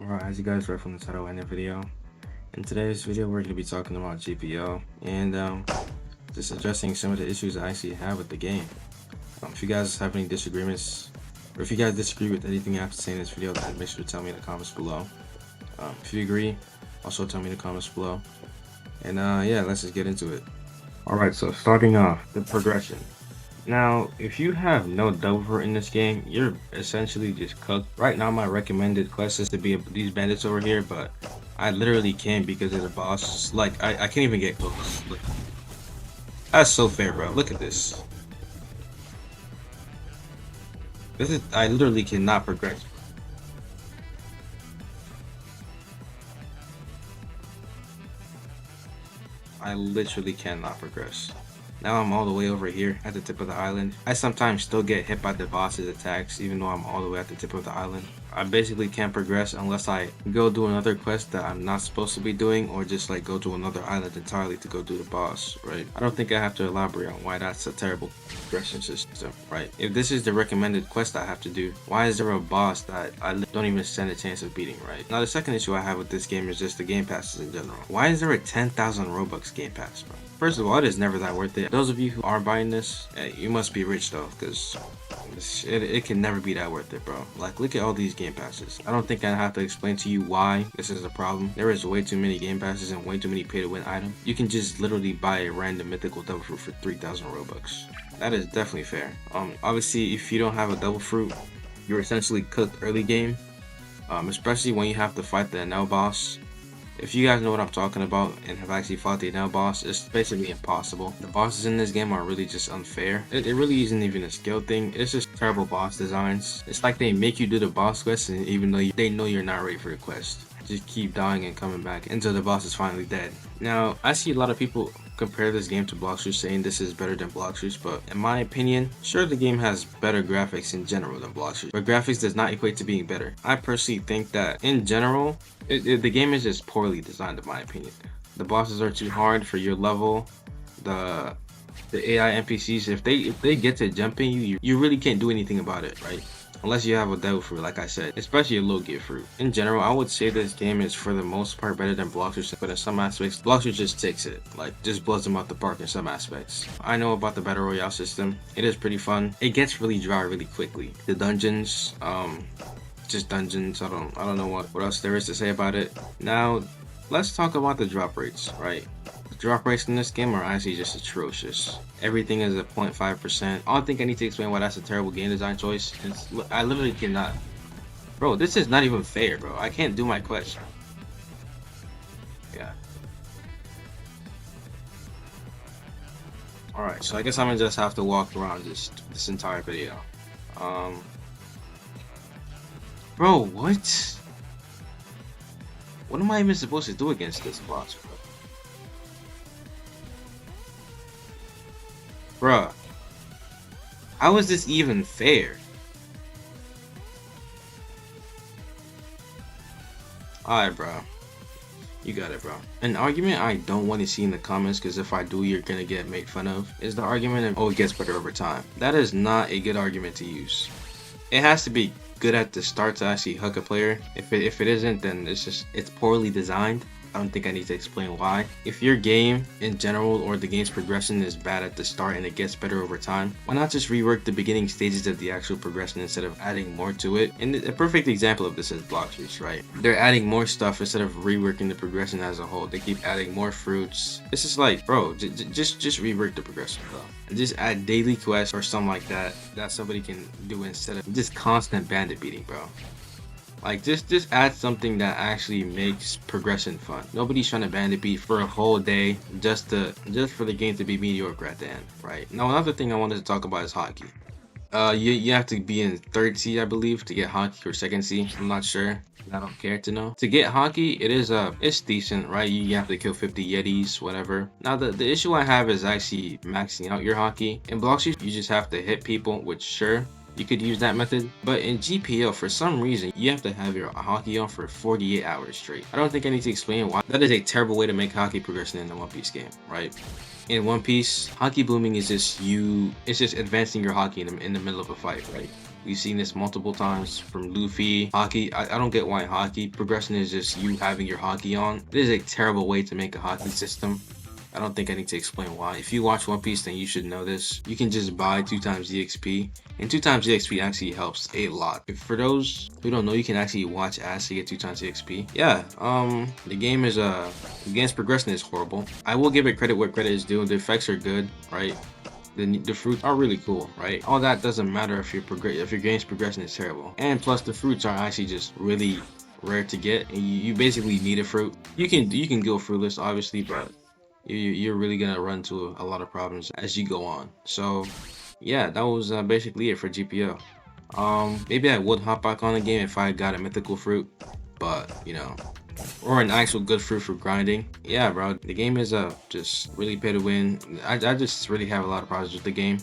Alright, as you guys read from the title and the video, in today's video we're going to be talking about GPO and just addressing some of the issues I actually have with the game. If you guys have any disagreements, or if you guys disagree with anything I have to say in this video, then make sure to tell me in the comments below. If you agree, also tell me in the comments below. And yeah, let's just get into it. Alright, so starting off, the progression. Now, if you have no double fruit in this game, you're essentially just cooked. Right now, my recommended quest is to be these bandits over here, but I literally can't because of the boss. Like, I can't even get close. Look. That's so fair, bro. Look at this. I literally cannot progress. I literally cannot progress. Now I'm all the way over here at the tip of the island. I sometimes still get hit by the boss's attacks even though I'm all the way at the tip of the island. I basically can't progress unless I go do another quest that I'm not supposed to be doing, or just like go to another island entirely to go do the boss, right? I don't think I have to elaborate on why that's a terrible progression system, right? If this is the recommended quest I have to do, why is there a boss that I don't even stand a chance of beating, right? Now the second issue I have with this game is just the game passes in general. Why is there a 10,000 Robux game pass, bro? First of all, it is never that worth it. Those of you who are buying this, you must be rich though, because it can never be that worth it, bro. Like, look at all these game passes. I don't think I have to explain to you why this is a problem. There is way too many game passes and way too many pay-to-win items. You can just literally buy a random mythical double fruit for 3,000 Robux. That is definitely fair. Obviously, if you don't have a double fruit, you're essentially cooked early game. Especially when you have to fight the NL boss. If you guys know what I'm talking about and have actually fought the NL boss, it's basically impossible. The bosses in this game are really just unfair. It really isn't even a skill thing. It's just terrible boss designs. It's like they make you do the boss quest, and even though they know you're not ready for the quest, just keep dying and coming back until the boss is finally dead. Now, I see a lot of people compare this game to Bloxroot, saying this is better than Bloxroot, but in my opinion, sure, the game has better graphics in general than Bloxroot, but graphics does not equate to being better. I personally think that in general, the game is just poorly designed in my opinion. The bosses are too hard for your level. The AI NPCs, if they get to jumping you really can't do anything about it, right? Unless you have a devil fruit, like I said, especially a low gear fruit. In general, I would say this game is for the most part better than Bloxroot, but in some aspects, Bloxroot just takes it, like just blows them out the park in some aspects. I know about the Battle Royale system. It is pretty fun. It gets really dry really quickly. The dungeons, just dungeons. I don't know what else there is to say about it. Now, let's talk about the drop rates, right? Drop rates in this game are actually just atrocious. Everything is at 0.5%. I don't think I need to explain why that's a terrible game design choice. I literally cannot. Bro, this is not even fair, bro. I can't do my quest. Yeah. Alright, so I guess I'm gonna just have to walk around this entire video. Bro, what? What am I even supposed to do against this boss, bro? Bruh, how is this even fair? Alright, bro. You got it, bro. An argument I don't want to see in the comments, because if I do, you're gonna get made fun of, is the argument of, oh, it gets better over time. That is not a good argument to use. It has to be good at the start to actually hook a player. If it isn't, then it's poorly designed. I don't think I need to explain why. If your game in general or the game's progression is bad at the start and it gets better over time, why not just rework the beginning stages of the actual progression instead of adding more to it? And a perfect example of this is Bloxroot, right? They're adding more stuff instead of reworking the progression as a whole. They keep adding more fruits. It's just like, bro, just rework the progression, bro. And just add daily quests or something like that somebody can do instead of just constant bandit beating, bro. Like, just add something that actually makes progression fun. Nobody's trying to bandit beat for a whole day just for the game to be mediocre at the end, right? Now, another thing I wanted to talk about is hockey. You have to be in 3rd C, I believe, to get hockey, or 2nd C. I'm not sure. I don't care to know. To get hockey, it's decent, right? You have to kill 50 yetis, whatever. Now, the issue I have is actually maxing out your hockey. In Bloxroot, you just have to hit people, which sure, you could use that method, but in GPO, for some reason, you have to have your hockey on for 48 hours straight. I don't think I need to explain why. That is a terrible way to make hockey progression in a One Piece game, right? In One Piece, hockey blooming is just it's just advancing your hockey in the middle of a fight, right? We've seen this multiple times from Luffy. Hockey, I don't get why hockey progression is just you having your hockey on. It is a terrible way to make a hockey system. I don't think I need to explain why. If you watch One Piece, then you should know this. You can just buy 2 times EXP, and 2 times EXP actually helps a lot. For those who don't know, you can actually watch ads to get 2 times EXP. Yeah, the game's progression is horrible. I will give it credit where credit is due. The effects are good, right? The fruits are really cool, right? All that doesn't matter if your game's progression is terrible. And plus, the fruits are actually just really rare to get, and you basically need a fruit. You can go fruitless, obviously, but you're really gonna run into a lot of problems as you go on. So yeah, that was basically it for GPO. Maybe I would hop back on the game if I got a mythical fruit, but you know, or an actual good fruit for grinding. Yeah, bro, the game is just really pay to win. I just really have a lot of problems with the game,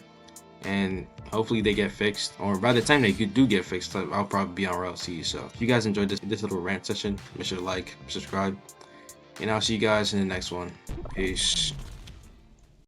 and hopefully they get fixed, or by the time they do get fixed, I'll probably be on Route C. So if you guys enjoyed this little rant session, make sure to like, subscribe, and I'll see you guys in the next one. Peace.